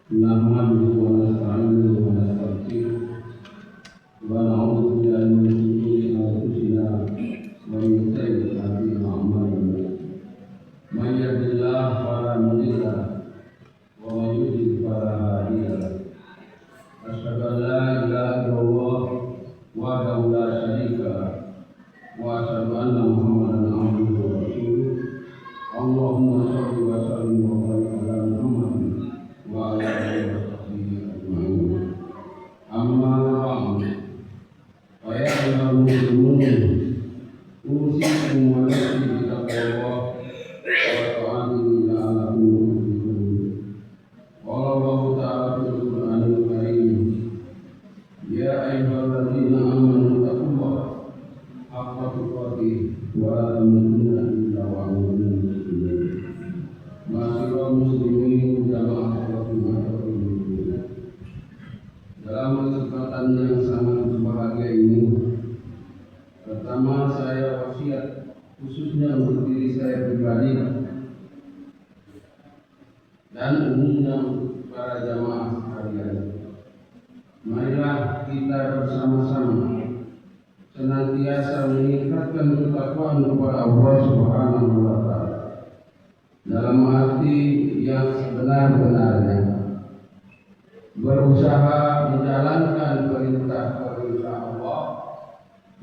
Nahmaduhu wa nasta'inuhu wa nastaghfiruh wa na'udzu billahi min shururi anfusina wa min sayyi'ati a'malina. May yahdihillahu fala mudilla lahu wa may yudlil fala hadiya lahu. Asyhadu an la ilaha illallah wahdahu la syarika lahu wa asyhadu anna Muhammadan abduhu wa rasuluh. Allahumma shalli wa sallim wa barik ala Muhammad wa ala alihi wa sahbihi ajma'in. Amma ba'du. Fa ya ayyuhal muslimun, usikum wa nafsi bi taqwallah wa ta'atihi la'allakum tuflihun. Qala Allah ta'ala fil Qur'anil Karim, ya ayyuhalladzina amanu taqullaha haqqa tuqatih wa la tamutunna illa wa antum muslimun. Ma'asyiral muslimin jamaah dalam kesempatan yang sangat berbahagia ini, pertama saya wasiat khususnya untuk diri saya pribadi dan umumnya untuk para jamaah sekalian. Marilah kita bersama-sama senantiasa meningkatkan ketakwaan kepada Allah Subhanahu wa Ta'ala dalam arti yang sebenar-benarnya, berusaha menjalankan perintah-perintah Allah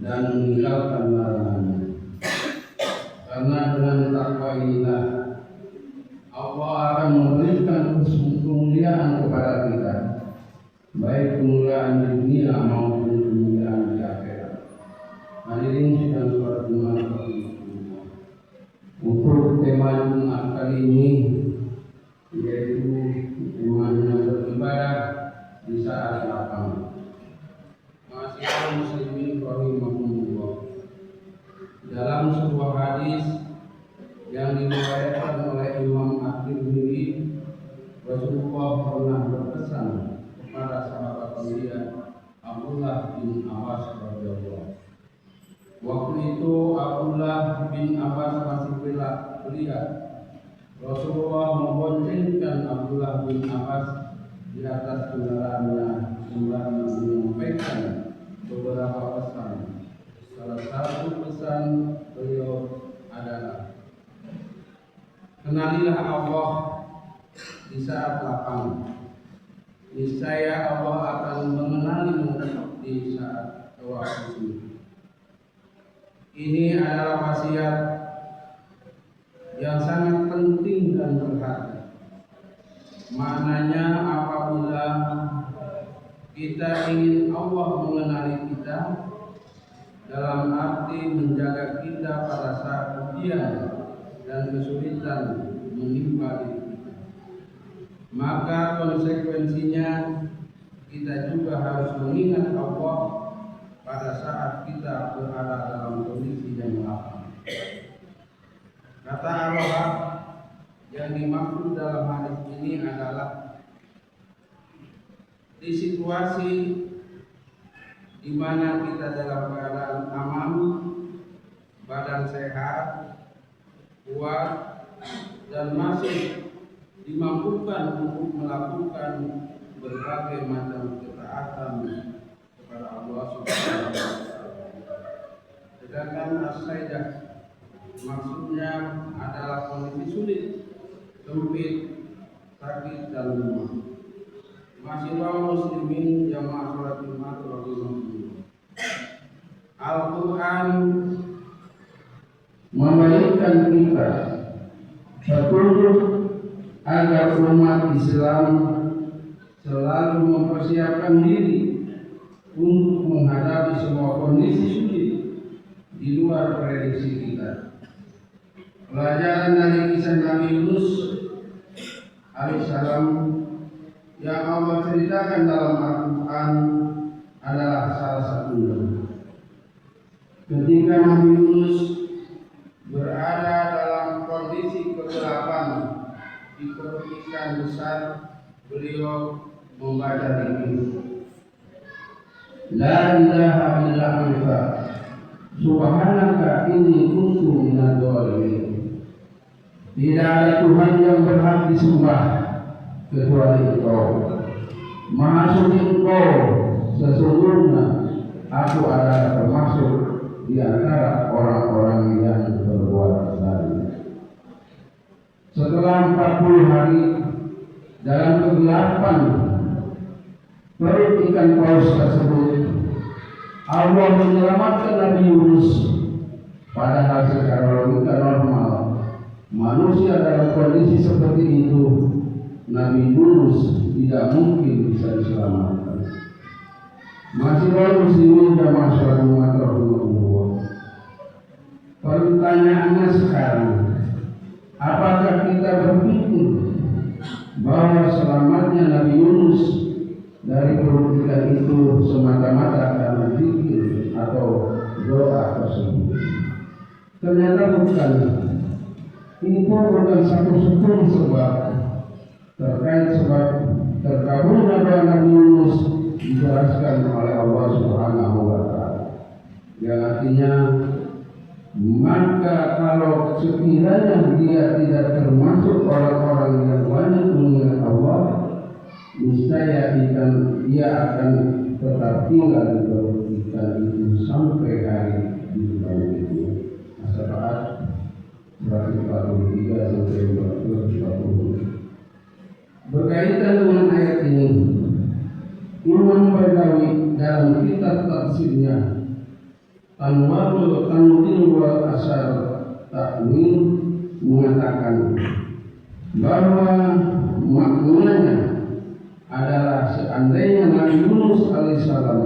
dan meninggalkan larangannya. Karena dengan takwa inilah Allah akan memberikan kemuliaan kepada kita, baik kemuliaan di dunia maupun kemuliaan di akhirat. Hadirin sidang sholat Jumat untuk tema Jumat kali ini yaitu temanya beribadah di saat lapang. Ma'asyiral muslimin rahimakumullah. Dalam sebuah hadis yang diriwayatkan oleh Imam At-Tirmidzi, Rasulullah pernah berpesan kepada sahabat mulia Abdullah bin Abbas radhiyallahu. Waktu itu Abdullah bin Abbas masih belia. Rasulullah memboncengkan Abdullah bin Abbas di atas kendaraannya sambil menyampaikan beberapa pesan. Salah satu pesan beliau adalah, kenalilah Allah di saat lapang. Niscaya Allah akan mengenalimu di saat waktu. Ini adalah wasiat yang sangat penting dan berharga. Maknanya apabila kita ingin Allah mengenali kita dalam arti menjaga kita pada saat ujian dan kesulitan menimpa diri kita, maka konsekuensinya kita juga harus mengingat Allah pada saat kita berada dalam kondisi yang lapang. Kata Allah yang dimaksud dalam hadis ini adalah di situasi di mana kita dalam keadaan aman, badan sehat, kuat, dan masih dimampukan untuk melakukan berbagai macam ketaatan kepada Allah Subhanahu wa Ta'ala. Sedangkan as-saidah maksudnya adalah kondisi sulit, sempit, sakit, dan lemah. Ma'asyiral muslimin jamaah sholat Jumat radhiyallahu. Al-Quran memberikan kita petunjuk agar umat Islam selalu mempersiapkan diri untuk menghadapi semua kondisi sulit di luar prediksi kita. Pelajaran dari kisah Nabi Yunus alaihissalam yang Allah ceritakan dalam Al-Quran adalah salah satunya. Ketika Nabi Yunus berada dalam kondisi kegelapan di perut ikan besar, beliau membaca zikir, La ilaha illa anta subhanaka inni kuntu minadh dhalimin. Tidak ada Tuhan yang berhak disembah kecuali Engkau. Maha suci Engkau, sesungguhnya aku adalah termasuk di antara orang-orang yang berbuat zalim. Setelah 40 hari dalam kegelapan perut ikan paus tersebut, Allah menyelamatkan Nabi Yunus. Padahal secara logika normal, manusia dalam kondisi seperti itu, Nabi Yunus tidak mungkin bisa diselamatkan. Masih muslimin jamaah sholat Jumat rahimahullah. Pertanyaannya sekarang, apakah kita berpikir bahwa selamatnya Nabi Yunus dari perut ikan itu semata-mata karena zikir atau doa tersebut? Ternyata bukan. Ini bukan satu-satunya sebab terkait sebab terkabulnya doa Nabi Yunus dijelaskan oleh Allah Subhanahu wa Ta'ala. Yang artinya, maka kalau sekiranya dia tidak termasuk orang-orang yang banyak mengingat Allah, niscaya dia akan tetap tinggal di perut ikan itu sampai hari dibangkitnya. As-Safaat 143 sampai 240. Berkaitan dengan ayat ini, Imam Badawi dalam kitab tafsirnya Anwarul Tanwir wal Asar Ta'wil mengatakan bahwa maknanya adalah seandainya Nabi Yunus alaihissalam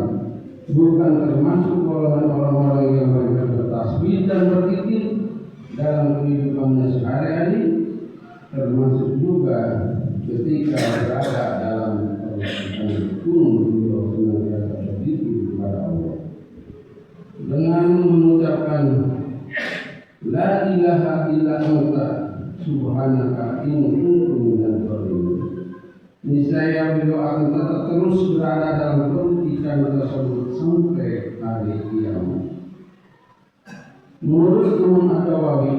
bukan termasuk golongan orang-orang yang bertasbih dan berzikir dalam kehidupannya sehari-hari, termasuk juga ketika berada dalam perjalanan pun beliau senantiasa berzikir kepada Allah dengan mengucapkan La ilaha illa anta subhanaka inni kuntu minadz dzalimin. Niscaya beliau akan tetap terus berada dalam perut ikan tersebut sampai hari kiamat. Menurut Imam Ad-Dawawi,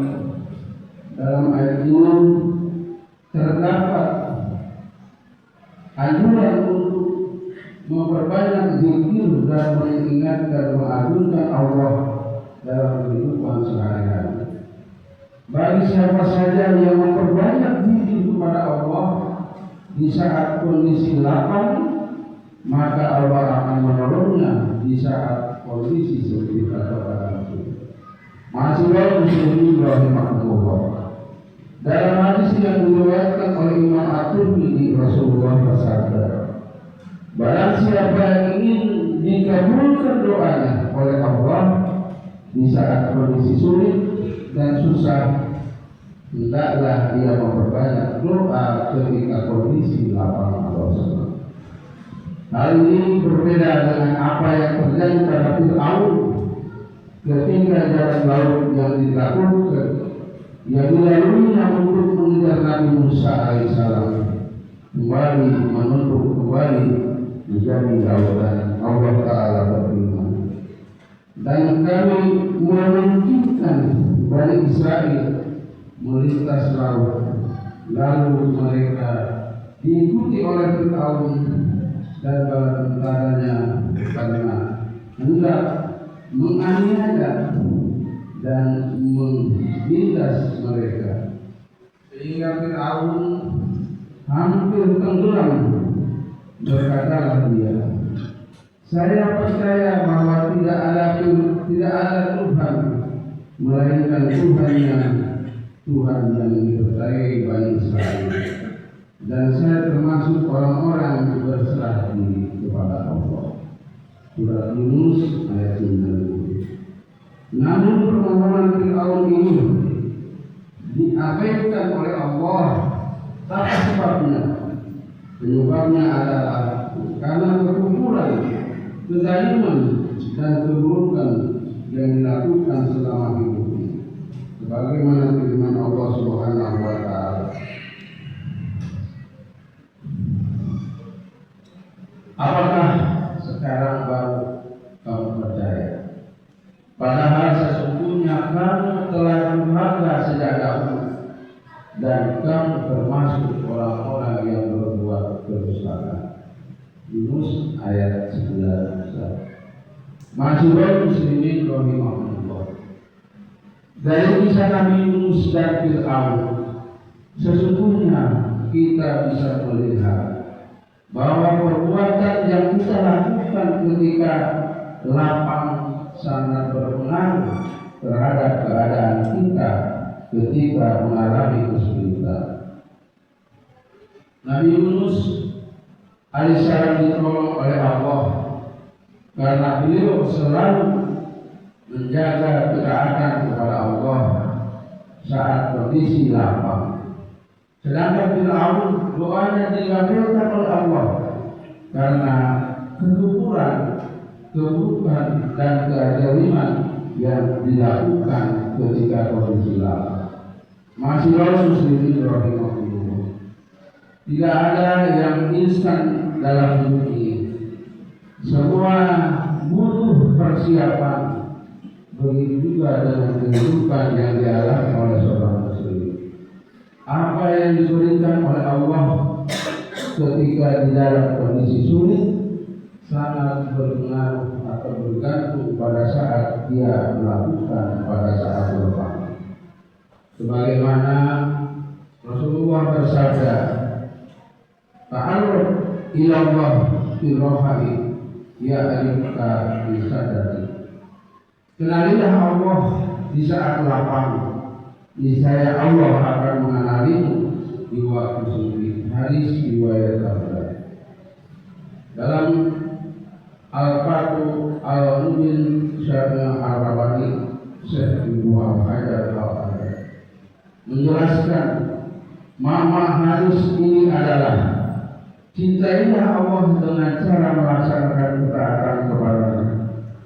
dalam ayat ini terdapat anjuran untuk memperbanyak zikir dan mengingat dan mengagungkan Allah dalam kehidupan sehari-hari. Bagi siapa saja yang memperbanyak zikir kepada Allah di saat kondisi lapang, maka Allah akan menolongnya di saat kondisi seperti kata itu. Masih muslimin rahimahullah. Dalam hadis yang diriwayatkan oleh Imam At-Tirmidzi, Rasulullah bersabda, barang siapa yang ingin dikabulkan doanya oleh Allah di saat kondisi sulit dan susah, hendaklah dia memperbanyak doa ketika kondisi lapang Allah. Hal ini berbeda dengan apa yang terjadi pada Fir'aun ketika jalan laut yang dilakukan yang dilaluinya untuk mengejar Nabi Musa alaihissalam kembali menuntut kembali menjadi lautan. Allah Ta'ala berfirman, dan kami memungkinkan Bani Israel melintas laut, lalu mereka diikuti oleh Fir'aun dan bala tentaranya karena hendak menganiaya dan menindas mereka, sehingga Fir'aun hampir tenggelam. Berkatalah dia, saya percaya bahwa tidak ada Tuhan melainkan Tuhan yang dipercayai Bani Israel, dan saya termasuk orang-orang yang berserah diri kepada Allah. Surat Yunus ayat 9. Namun permohonan Fir'aun ini diabaikan oleh Allah. Apa sebabnya? Penyebabnya adalah karena kekufuran, kezaliman dan keburukan yang dilakukan selama hidupnya. Sebagaimana firman Allah Subhanahu wa Ta'ala, apakah sekarang baru kamu percaya? Padahal sesungguhnya kamu telah durhaka sejak dahulu. ayat 11. Masyhur muslimin rahimahullah. Dari kisah Nabi Yunus dan Fir'aun, sesungguhnya kita bisa melihat bahwa perbuatan yang kita lakukan ketika lapang sangat berpengaruh terhadap keadaan kita ketika mengalami kesulitan. Nabi Yunus alaihissalam ditolong oleh Allah karena beliau selalu menjaga ketaatan kepada Allah saat kondisi lapang. Sedangkan Fir'aun doanya dikabulkan oleh Allah karena kekufuran, keburukan dan kezaliman yang dilakukan ketika kondisi lapang. Masyaallah muslimin rahimahullah. Tidak ada yang instan dalam hidup ini. Semua butuh persiapan. Begitu juga dengan kehidupan yang dialami oleh seorang muslim. Apa yang diberikan oleh Allah ketika di dalam kondisi sulit sangat berpengaruh atau bergantung pada saat dia melakukan pada saat lapang. Sebagaimana Rasulullah bersabda, "Ta'arruf ila Allah fi rohai ya ayyuka bisadati." Kenalilah Allah di saat lapang. Niscaya Allah akan mengenalimu di waktu sulit. Hadis riwayat Bukhari. Dalam Al-Fatu Al-Mubin Syarah Al-Rabani Syekh Ibnu Hajar Al-Asqalani menjelaskan makna hadis ini adalah cintailah Allah dengan cara melaksanakan ketaatan kepada-Nya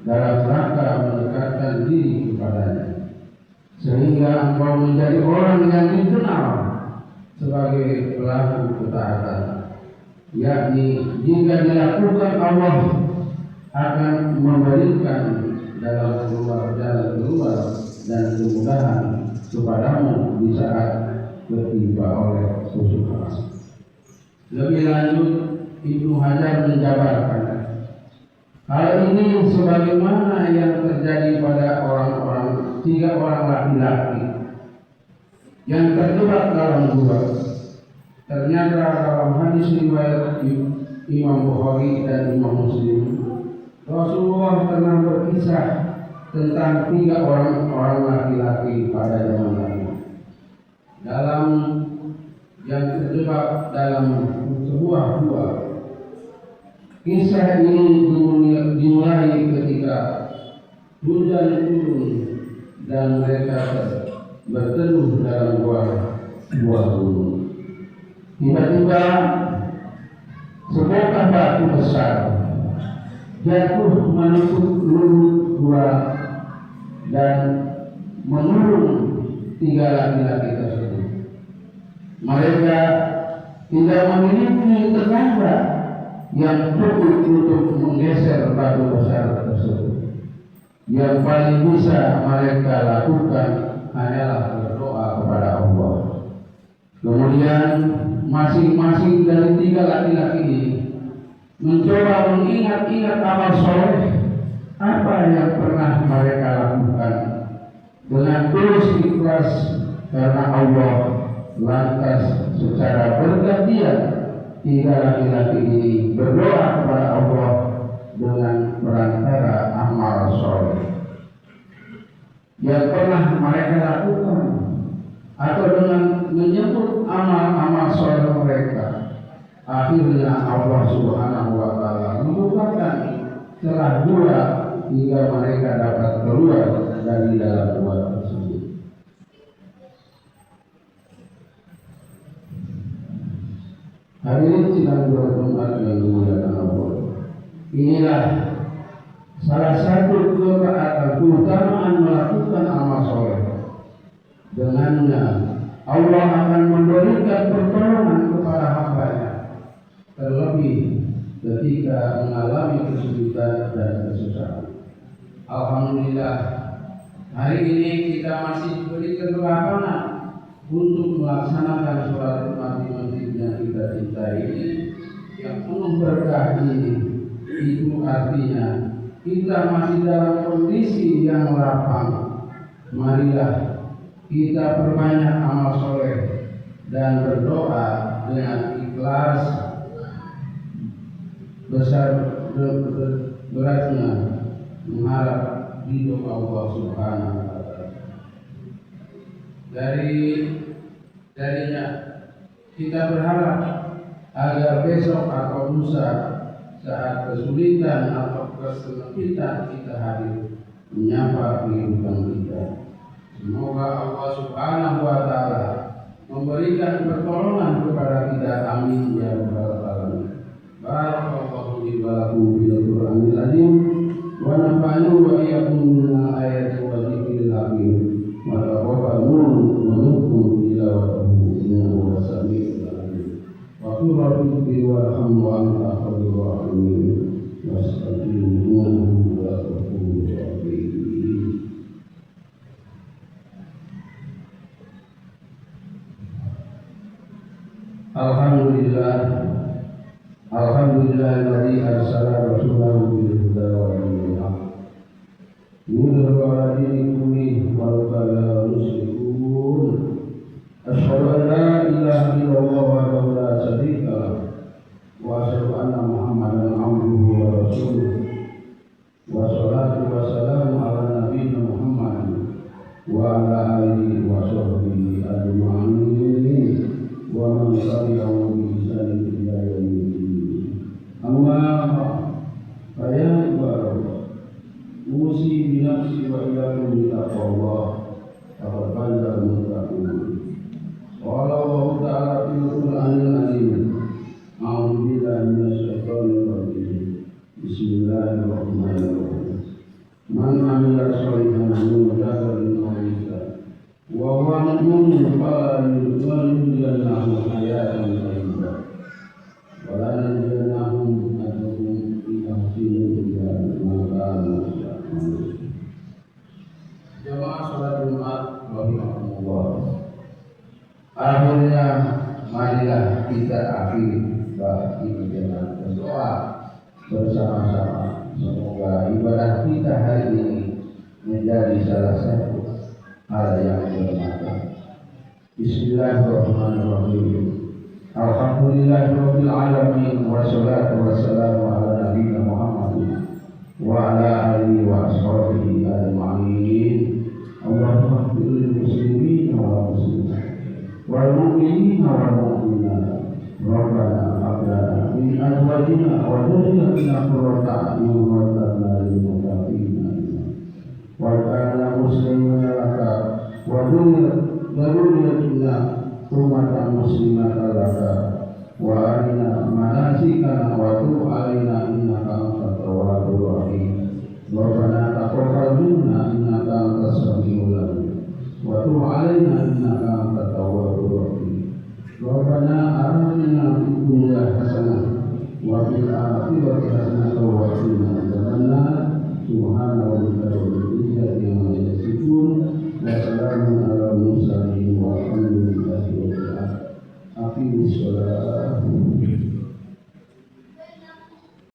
dalam rangka mendekatkan diri kepadanya, sehingga engkau menjadi orang yang dikenal sebagai pelaku ketaatan, yakni jika dilakukan Allah akan memberikan jalan keluar dan kemudahan kepadamu di saat tertimpa oleh kesusahan. Lebih lanjut, Ibnu Hajar menjabarkan hal ini sebagaimana yang terjadi pada tiga orang laki-laki yang terjebak dalam gua. Ternyata dalam hadis riwayat Imam Bukhari dan Imam Muslim, Rasulullah pernah berkisah tentang tiga orang laki-laki pada zaman lalu yang terjebak dalam sebuah gua. Kisah ini dimulai ketika hujan turun dan mereka berteduh dalam buah gunung. Tiba-tiba sebuah batu besar jatuh menusuk lutut gua dan menurun tiga laki-laki tersebut. Mereka tidak memiliki tenaga yang cukup untuk menggeser batu besar tersebut. Yang paling bisa mereka lakukan hanyalah berdoa kepada Allah. Kemudian masing-masing dari tiga laki-laki ini mencoba mengingat-ingat amal soleh apa yang pernah mereka lakukan dengan tulus ikhlas karena Allah. Lantas secara bergantian tiga laki-laki ini berdoa kepada Allah dengan perantara amal soleh yang pernah mereka lakukan atau dengan menyebut amal-amal soleh mereka. Akhirnya Allah Subhanahu wa Ta'ala membukakan celah gua hingga mereka dapat keluar dari dalam gua tersebut. Hadirin sidang Jumat yang dimuliakan Allah. Inilah salah satu keutamaan melakukan amal soleh. Dengannya Allah akan memberikan pertolongan kepada hamba-Nya, terlebih ketika mengalami kesulitan dan kesusahan. Alhamdulillah, hari ini kita masih diberi kelapangan untuk melaksanakan sholat Jumat di masjid yang kita cintai ini, yang penuh berkah ini, Itu artinya kita masih dalam kondisi yang lapang. Marilah kita perbanyak amal soleh dan berdoa dengan ikhlas besar beratnya mengharap ridho Allah Subhanahu wa Ta'ala. Darinya kita berharap agar besok atau lusa saat kesulitan atau kesempitan kita hadir menyapa kehidupan kita. Semoga Allah Subhanahu wa Ta'ala memberikan pertolongan kepada kita. Amin ya rabbal alamin. Barakallahu li wa lakum bil Qur'anil azim wa nafa'ani wa iyyakum min ayati wa dzikril hakim wa taqabbalu wa minkum tilawatahu innahu wasami'ul alim. Wa qul rabbi warhamhu wa anta khairur rahimin wastaghfiruhu wa atubu ilaih. Alhamdulillahilladzi arsala rasulahu bil huda wa dinil haq yudhhiruhu 'ala dini kullihi walau kana musyrikun. Asyhadu an la ilaha illallah wahdahu la syarika lahu wa asyhadu anna Muhammadan 'abduhu wa rasuluh. Wa sholatu wa salamu ala nabiyyina Muhammadin wa ala alihi wa sahbihi ajma'in wa man tabi'ahum bi ihsanin ila yaumil din. Amma ya ibadah, usi bi nafsi wa iyyakum bi taqwallah faqad faza al-muttaqun. Qala Allah Ta'ala fil Qur'anil azim. A'udzu billahi minasy syaithanir rajim. Bismillahirrahmanirrahim. Man 'amila shalihan min dzakarin aw unsa wa huwa mu'minun falyuhyiyannahu hayatan thayyibah wa la najziyannahum ajrahum bi ahsani ma kanu ya'malun. Jamaah salat Jumat rahimakumullah. Akhirnya marilah kita akhiri bagi dengan berdoa bersama-sama. Semoga ibadah kita hari ini menjadi salah satu hal yang bermanfaat. Bismillahirrahmanirrahim. Alhamdulillahirabbil alamin wassalatu wassalamu ala nabiyyina Muhammadin wa ala alihi wa ashabihi ajma'in. Allahumma ighfir lil muslimin wal muslimat wal mu'minina wal mu'minat. Rabbana hab lana min azwajina wa dhurriyyatina qurrata a'yun waj'alna lil muttaqina waj'alna muslimina laka wa dhurriyyatina ummatan muslimatan laka wa arina manasikana wa tub alaina innaka antat tawwabur rahim. Rabbana taqabbal minna innaka antas samiul alim wa tub alaina innaka antat tawwabur rahim. Rabbana atina fid dunya hasanah wa fil akhirati hasanah wa qina adzabannar.